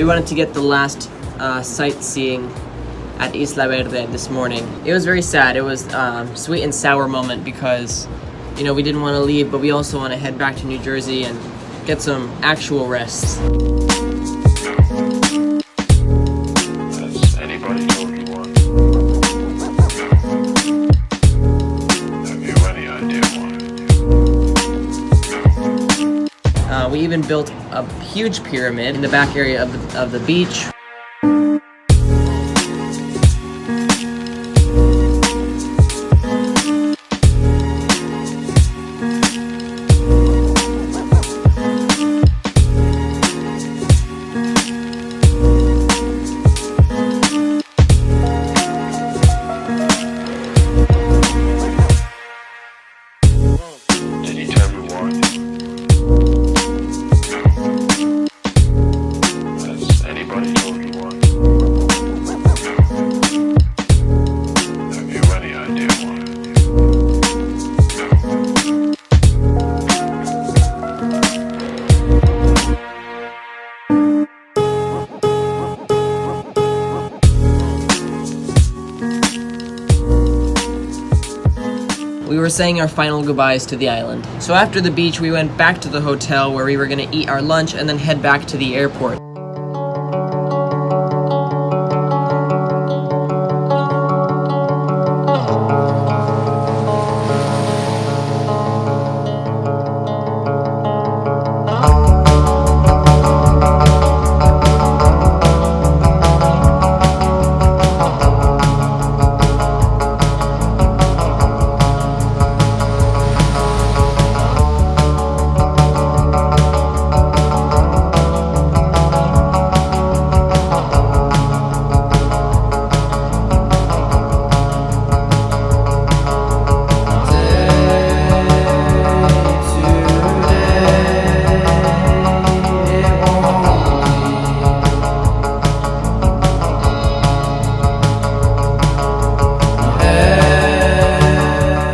wanted to get the last sightseeing at Isla Verde this morning. It was very sad. It was sweet and sour moment because, you know, we didn't want to leave, but we also want to head back to New Jersey and get some actual rest. Has anybody told you why? Have you any idea why? We even built a huge pyramid in the back area of the beach. Did he tell you why? Has anybody told you why? Have you any idea why? We were saying our final goodbyes to the island. So after the beach, we went back to the hotel where we were gonna eat our lunch and then head back to the airport.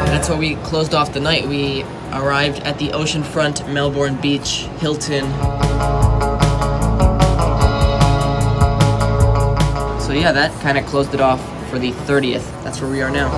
That's where we closed off the night. We arrived at the oceanfront Melbourne Beach Hilton. So yeah, that kind of closed it off for the 30th. That's where we are now.